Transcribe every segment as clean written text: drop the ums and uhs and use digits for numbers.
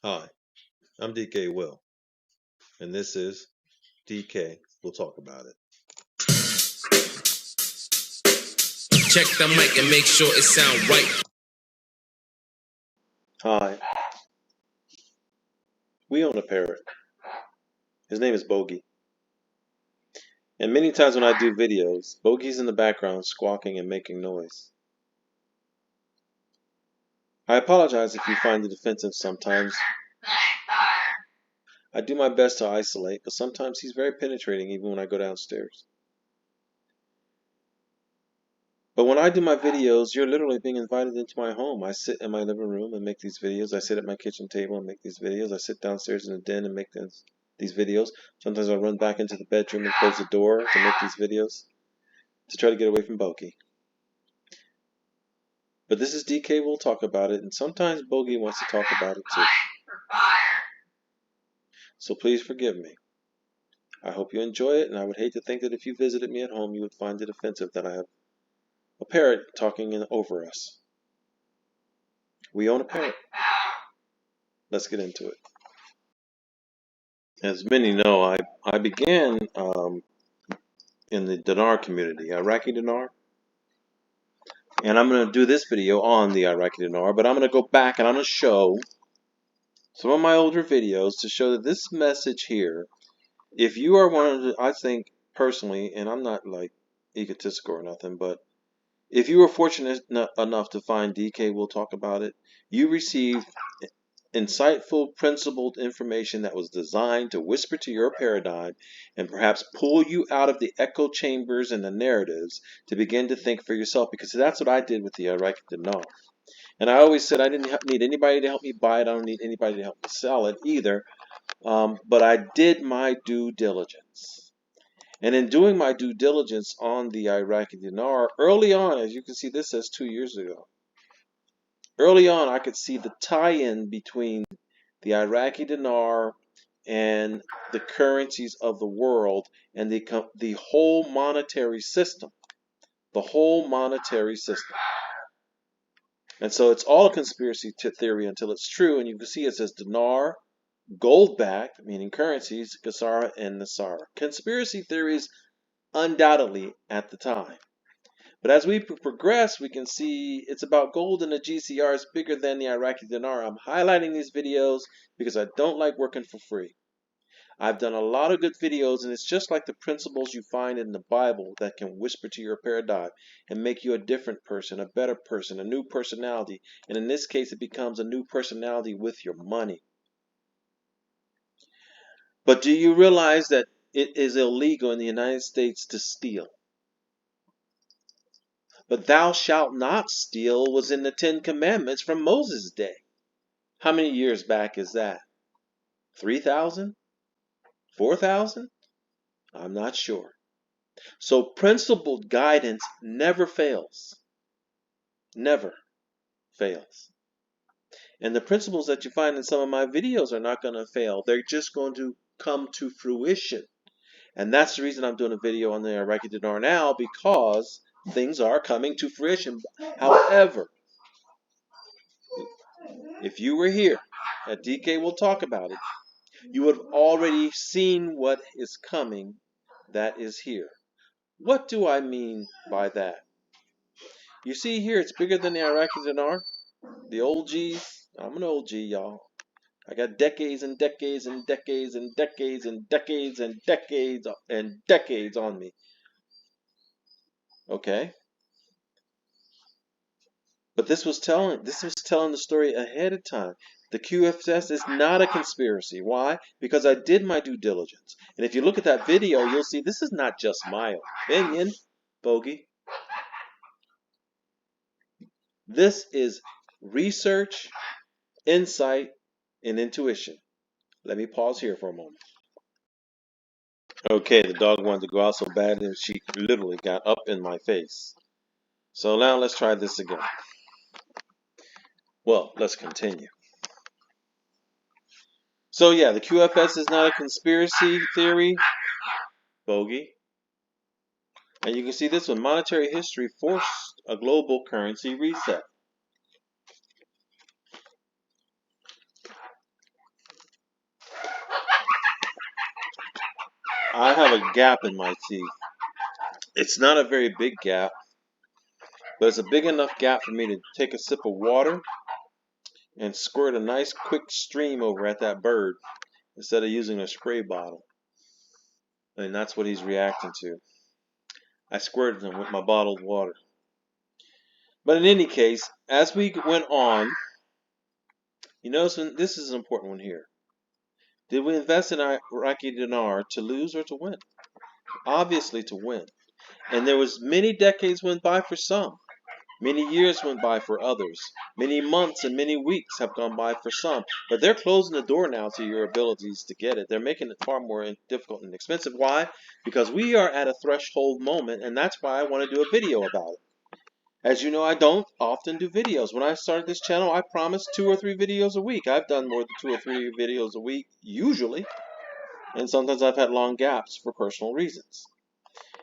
Hi, I'm DK Will, and this is DK. We'll talk about it. Check the mic and make sure it sound right. Hi. We own a parrot. His name is Bogey. And many times when I do videos, Bogey's in the background squawking and making noise. I apologize if you find it offensive sometimes. I do my best to isolate, but sometimes he's very penetrating even when I go downstairs. But when I do my videos, you're literally being invited into my home. I sit in my living room and make these videos. I sit at my kitchen table and make these videos. I sit downstairs in the den and make these videos. Sometimes I run back into the bedroom and close the door to make these videos to try to get away from Bogey. But this is DK. We'll talk about it, and sometimes Bogey wants to talk about it too. So please forgive me. I hope you enjoy it, and I would hate to think that if you visited me at home, you would find it offensive that I have a parrot talking over us. We own a parrot. Let's get into it. As many know, I began in the dinar community, Iraqi dinar. And I'm going to do this video on the Iraqi dinar, but I'm going to go back and I'm going to show some of my older videos to show that this message here, if you are one of the, I think personally, and I'm not like egotistical or nothing, but if you were fortunate enough to find DK, we'll talk about it, you received insightful, principled information that was designed to whisper to your paradigm and perhaps pull you out of the echo chambers and the narratives to begin to think for yourself, because that's what I did with the Iraqi dinar. And I always said I didn't need anybody to help me buy it. I don't need anybody to help me sell it either. But I did my due diligence. And in doing my due diligence on the Iraqi dinar, early on, as you can see, this says 2 years ago. Early on, I could see the tie-in between the Iraqi dinar and the currencies of the world and the whole monetary system. The whole monetary system. And so it's all a conspiracy theory until it's true. And you can see it says dinar, gold-backed, meaning currencies, Kasara and Nasara. Conspiracy theories undoubtedly at the time. But as we progress, we can see it's about gold, and the GCR is bigger than the Iraqi dinar. I'm highlighting these videos because I don't like working for free. I've done a lot of good videos, and it's just like the principles you find in the Bible that can whisper to your paradigm and make you a different person, a better person, a new personality. And in this case, it becomes a new personality with your money. But do you realize that it is illegal in the United States to steal? But thou shalt not steal was in the 10 Commandments from Moses' day. How many years back is that? 3,000? 4,000? I'm not sure. So principled guidance never fails. Never fails. And the principles that you find in some of my videos are not going to fail. They're just going to come to fruition. And that's the reason I'm doing a video on the Iraqi dinar now, because things are coming to fruition. However, if you were here at DK We'll Talk About It, you would have already seen what is coming that is here. What do I mean by that? You see here, it's bigger than the Iraqi dinar. The old G's. I'm an old G, y'all. I got decades and decades and decades and decades and decades and decades and decades on me. Okay? But this was telling the story ahead of time. The QFS is not a conspiracy. Why? Because I did my due diligence. And if you look at that video, you'll see this is not just my opinion, Bogey. This is research, insight, and intuition. Let me pause here for a moment. Okay, the dog wanted to go out so bad that she literally got up in my face. So now let's try this again. Well, let's continue. So yeah, the QFS is not a conspiracy theory, Bogey. And you can see this one, monetary history forced a global currency reset. I have a gap in my teeth. It's not a very big gap, but it's a big enough gap for me to take a sip of water and squirt a nice quick stream over at that bird instead of using a spray bottle. And that's what he's reacting to. I squirted him with my bottled water. But in any case, as we went on, you notice this is an important one here. Did we invest in Iraqi dinar to lose or to win? Obviously to win. And there was many decades went by for some. Many years went by for others. Many months and many weeks have gone by for some. But they're closing the door now to your abilities to get it. They're making it far more difficult and expensive. Why? Because we are at a threshold moment, and that's why I want to do a video about it. As you know, I don't often do videos. When I started this channel, I promised 2 or 3 videos a week. I've done more than 2 or 3 videos a week, usually. And sometimes I've had long gaps for personal reasons.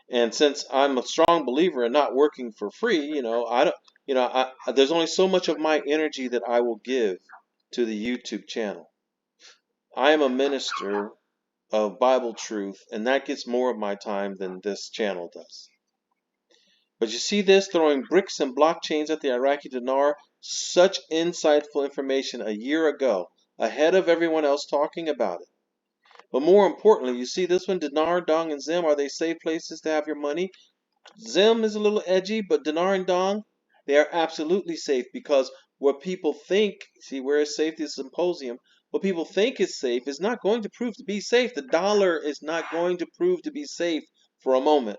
And since I'm a strong believer in not working for free, there's only so much of my energy that I will give to the YouTube channel. I am a minister of Bible truth, and that gets more of my time than this channel does. But you see this, throwing bricks and blockchains at the Iraqi dinar, such insightful information a year ago, ahead of everyone else talking about it. But more importantly, you see this one, dinar, dong, and zim, are they safe places to have your money? Zim is a little edgy, but dinar and dong, they are absolutely safe, because what people think, see where is safe, this symposium, what people think is safe is not going to prove to be safe. The dollar is not going to prove to be safe for a moment.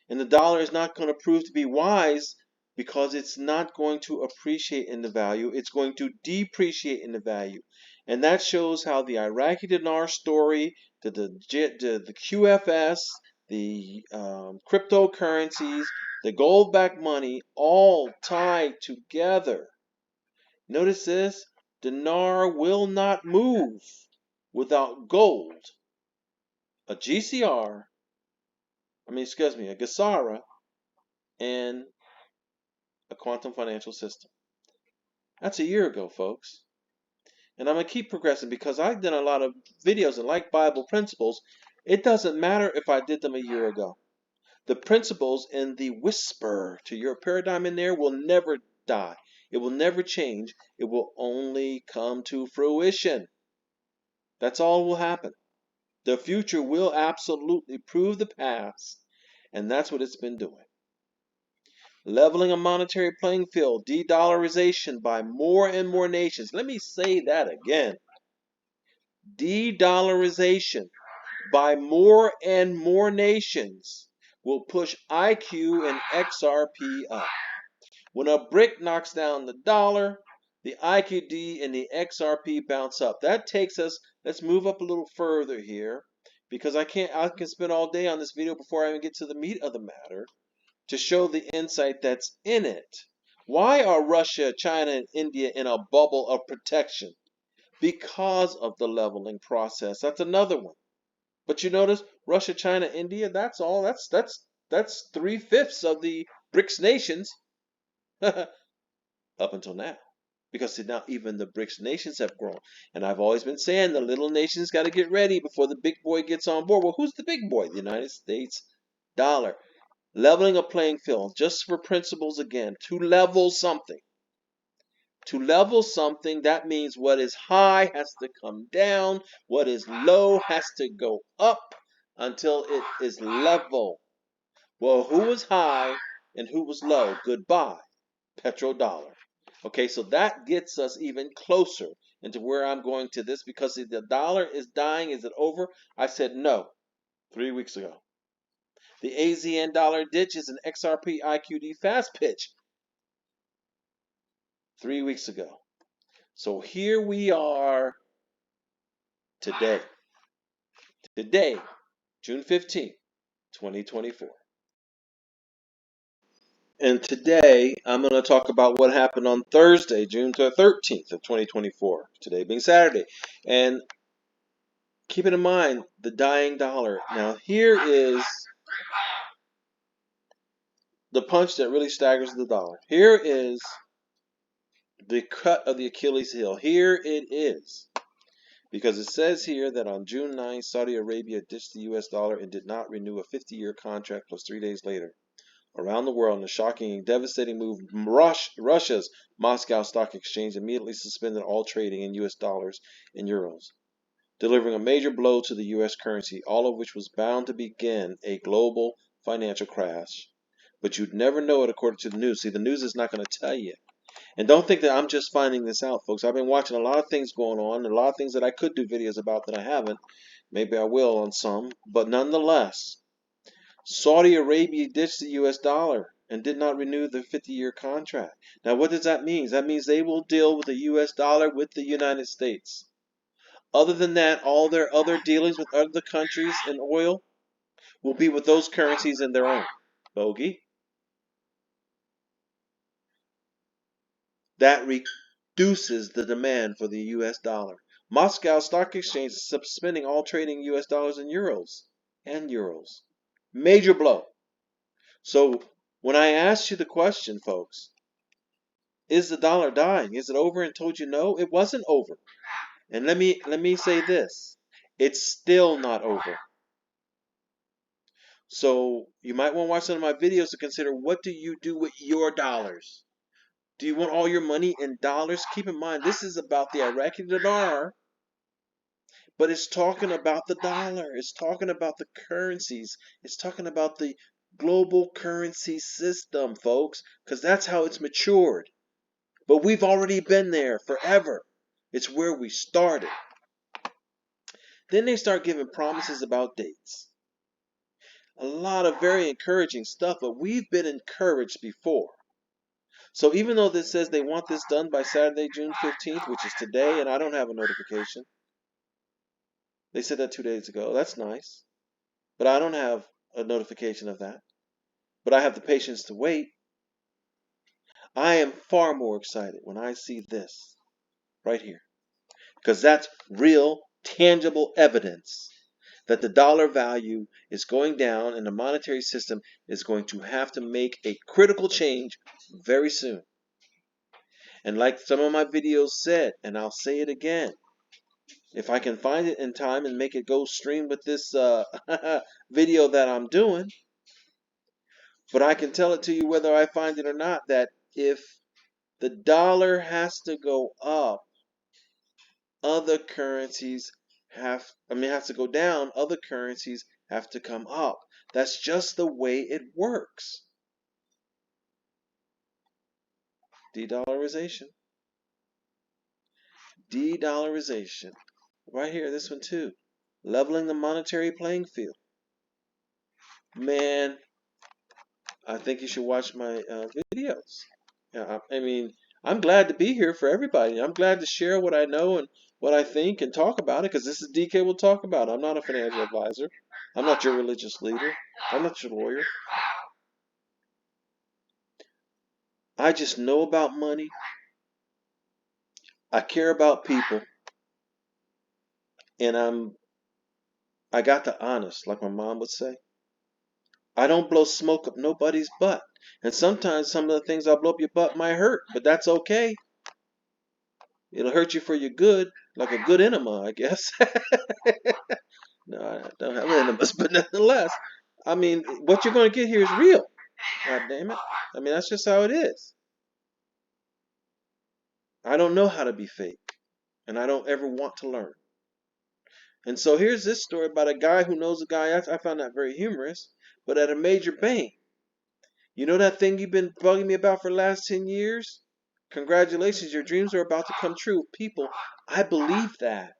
And the dollar is not going to prove to be wise, because it's not going to appreciate in the value. It's going to depreciate in the value. And that shows how the Iraqi dinar story, the QFS, the cryptocurrencies, the gold-backed money, all tied together. Notice this, dinar will not move without gold, a GCR, a GSARA, and a quantum financial system. That's a year ago, folks. And I'm going to keep progressing, because I've done a lot of videos and like Bible principles. It doesn't matter if I did them a year ago. The principles and the whisper to your paradigm in there will never die. It will never change. It will only come to fruition. That's all will happen. The future will absolutely prove the past, and that's what it's been doing. Leveling a monetary playing field, de-dollarization by more and more nations. Let me say that again. De-dollarization by more and more nations will push IQ and XRP up. When a brick knocks down the dollar, the IQD and the XRP bounce up. That takes us, let's move up a little further here, because I can spend all day on this video before I even get to the meat of the matter, to show the insight that's in it. Why are Russia, China, and India in a bubble of protection? Because of the leveling process. That's another one. But you notice, Russia, China, India, that's all. That's 3/5 of the BRICS nations up until now. Because now even the BRICS nations have grown. And I've always been saying the little nations got to get ready before the big boy gets on board. Well, who's the big boy? The United States dollar. Leveling a playing field, just for principles again, to level something. To level something, that means what is high has to come down, what is low has to go up until it is level. Well, who was high and who was low? Goodbye, petrodollar. Okay, so that gets us even closer into where I'm going to this, because if the dollar is dying, is it over? I said no 3 weeks ago. The AZN dollar ditch is an XRP IQD fast pitch 3 weeks ago. So here we are today. Today, June 15th, 2024. And today, I'm going to talk about what happened on Thursday, June 13th of 2024. Today being Saturday. And keep it in mind, the dying dollar. Now, here is the punch that really staggers the dollar. Here is the cut of the Achilles heel. Here it is. Because it says here that on June 9th, Saudi Arabia ditched the US dollar and did not renew a 50-year contract plus 3 days later. Around the world, in a shocking and devastating move, Russia's Moscow Stock Exchange immediately suspended all trading in US dollars and euros, delivering a major blow to the US currency, all of which was bound to begin a global financial crash. But you'd never know it according to the news. See, the news is not going to tell you. And don't think that I'm just finding this out, folks. I've been watching a lot of things going on, and a lot of things that I could do videos about that I haven't. Maybe I will on some. But nonetheless, Saudi Arabia ditched the US dollar and did not renew the 50-year contract. Now, what does that mean? That means they will deal with the US dollar with the United States. Other than that, all their other dealings with other countries in oil will be with those currencies in their own. Bogey. That reduces the demand for the US dollar. Moscow Stock Exchange is suspending all trading US dollars and euros. Major blow. So when I asked you the question, folks, is the dollar dying? Is it over? And told you no, it wasn't over. And let me say this. It's still not over. So you might want to watch some of my videos to consider, what do you do with your dollars? Do you want all your money in dollars? Keep in mind, this is about the Iraqi dinar, but it's talking about the dollar. It's talking about the currencies. It's talking about the global currency system, folks, because that's how it's matured. But we've already been there forever. It's where we started. Then they start giving promises about dates. A lot of very encouraging stuff, but we've been encouraged before. So even though this says they want this done by Saturday, June 15th, which is today, and I don't have a notification. They said that 2 days ago. That's nice. But I don't have a notification of that. But I have the patience to wait. I am far more excited when I see this right here. Because that's real, tangible evidence that the dollar value is going down and the monetary system is going to have to make a critical change very soon. And like some of my videos said, and I'll say it again, if I can find it in time and make it go stream with this video that I'm doing, but I can tell it to you whether I find it or not, that if the dollar has to go up, other currencies has to go down, other currencies have to come up. That's just the way it works. De-dollarization. De-dollarization. Right here, this one too. Leveling the monetary playing field. Man, I think you should watch my videos. I mean, I'm glad to be here for everybody. I'm glad to share what I know and what I think and talk about it, because this is DK will talk about it. I'm not a financial advisor. I'm not your religious leader. I'm not your lawyer. I just know about money. I care about people. And I got the honest, like my mom would say. I don't blow smoke up nobody's butt. And sometimes some of the things I blow up your butt might hurt, but that's okay. It'll hurt you for your good, like a good enema, I guess. No, I don't have enemas, but nonetheless, I mean, what you're going to get here is real. God damn it. I mean, that's just how it is. I don't know how to be fake, and I don't ever want to learn. And so here's this story about a guy who knows a guy. I found that very humorous, but at a major bank. You know that thing you've been bugging me about for the last 10 years? Congratulations, your dreams are about to come true. People, I believe that.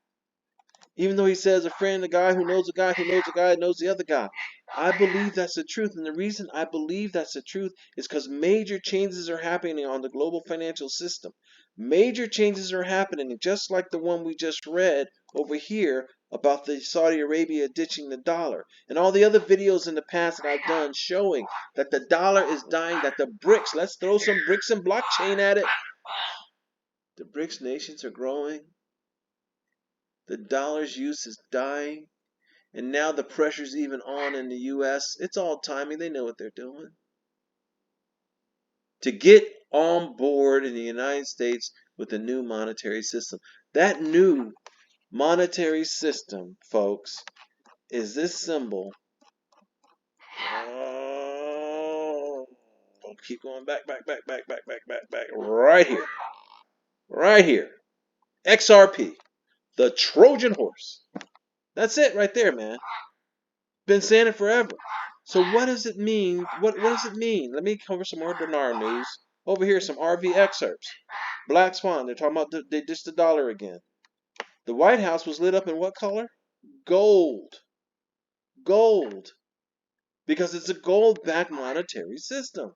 Even though he says a friend, a guy who knows a guy who knows a guy who knows the other guy. I believe that's the truth. And the reason I believe that's the truth is because major changes are happening on the global financial system. Major changes are happening, just like the one we just read over here about the Saudi Arabia ditching the dollar. And all the other videos in the past that I've done showing that the dollar is dying, that the BRICS, let's throw some BRICS and blockchain at it. The BRICS nations are growing. The dollar's use is dying. And now the pressure's even on in the U.S. It's all timing. They know what they're doing. To get on board in the United States with the new monetary system. That new monetary system, folks, is this symbol. Keep going back, right here. Right here. XRP, the Trojan horse. That's it right there, man. Been saying it forever. So what does it mean? What does it mean? Let me cover some more dinar news. Over here, some RV excerpts. Black Swan, they're talking about they ditched the dollar again. The White House was lit up in what color? Gold. Gold. Because it's a gold-backed monetary system.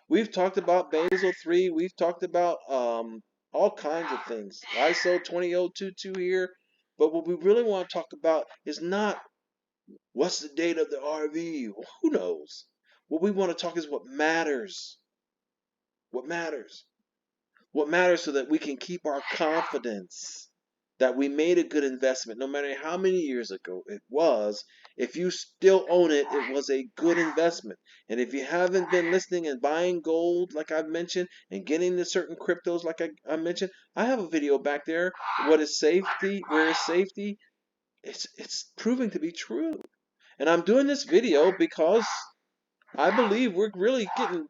We've talked about Basel III. We've talked about all kinds of things. ISO 20022 here. But what we really want to talk about is not what's the date of the RV. Who knows? What we want to talk is what matters. What matters. What matters so that we can keep our confidence that we made a good investment, no matter how many years ago it was. If you still own it, it was a good investment. And if you haven't been listening and buying gold, like I've mentioned, and getting into certain cryptos, like I mentioned, I have a video back there. What is safety? Where is safety? It's proving to be true. And I'm doing this video because I believe we're really getting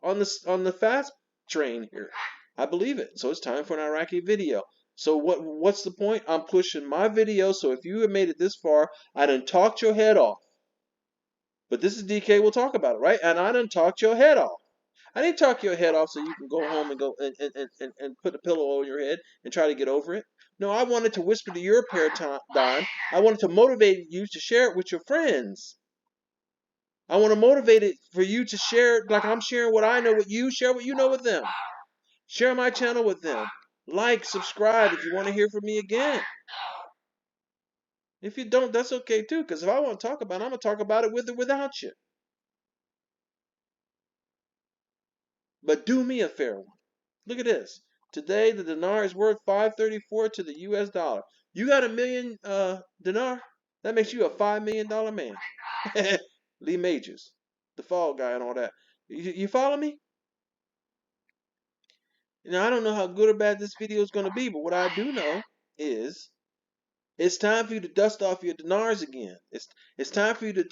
on the fast train here. I believe it. So it's time for an Iraqi video. So what's the point? I'm pushing my video, so if you have made it this far, I done talked your head off. But this is DK, we'll talk about it, right? And I done talked your head off. I didn't talk your head off so you can go home and go and put a pillow on your head and try to get over it. No, I wanted to whisper to your paradigm. I wanted to motivate you to share it with your friends. I want to motivate it for you to share it like I'm sharing what I know with you. Share what you know with them. Share my channel with them. Like, subscribe if you want to hear from me again. If you don't, that's okay too, because if I want to talk about it, I'm going to talk about it with or without you. But do me a fair one. Look at this. Today, the dinar is worth $5.34 to the US dollar. You got $1 million dinar? That makes you a $5 million man. Lee Majors, the fall guy and all that. You follow me? Now, I don't know how good or bad this video is going to be, but what I do know is it's time for you to dust off your dinars again. It's time for you to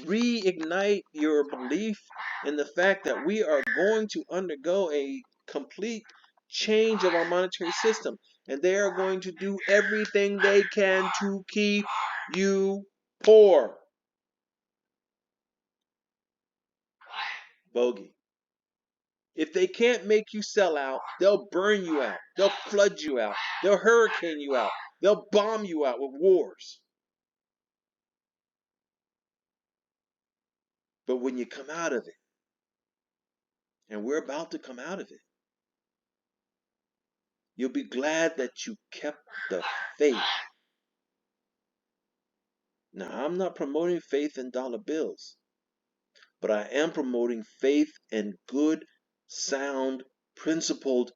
reignite your belief in the fact that we are going to undergo a complete change of our monetary system. And they are going to do everything they can to keep you poor. Bogey. If they can't make you sell out, they'll burn you out. They'll flood you out. They'll hurricane you out. They'll bomb you out with wars. But when you come out of it, and we're about to come out of it, you'll be glad that you kept the faith. Now, I'm not promoting faith in dollar bills, but I am promoting faith in good, sound, principled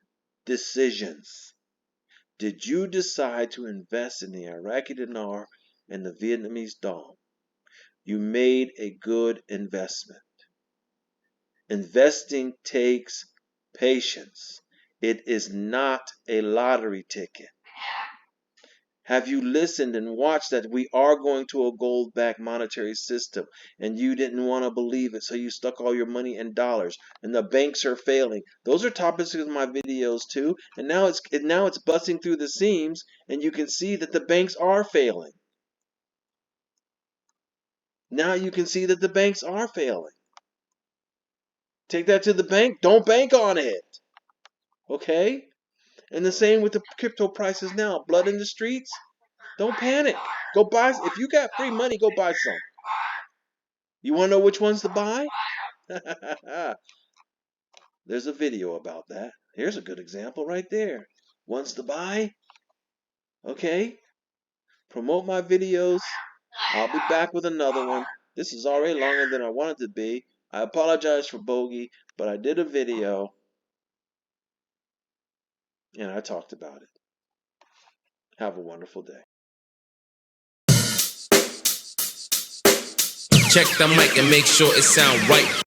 decisions. Did you decide to invest in the Iraqi dinar and the Vietnamese dong? You made a good investment. Investing takes patience. It is not a lottery ticket. Have you listened and watched that we are going to a gold-backed monetary system and you didn't want to believe it, so you stuck all your money in dollars and the banks are failing? Those are topics of my videos too, and now it's busting through the seams and you can see that the banks are failing. Now you can see that the banks are failing. Take that to the bank. Don't bank on it. Okay? And the same with the crypto prices now. Blood in the streets. Don't panic. Go buy. If you got free money, go buy some. You want to know which ones to buy? There's a video about that. Here's a good example right there. Ones to buy? Okay. Promote my videos. I'll be back with another one. This is already longer than I wanted to be. I apologize for Bogey, but I did a video and I talked about it. Have a wonderful day. Check the mic and make sure it sound right.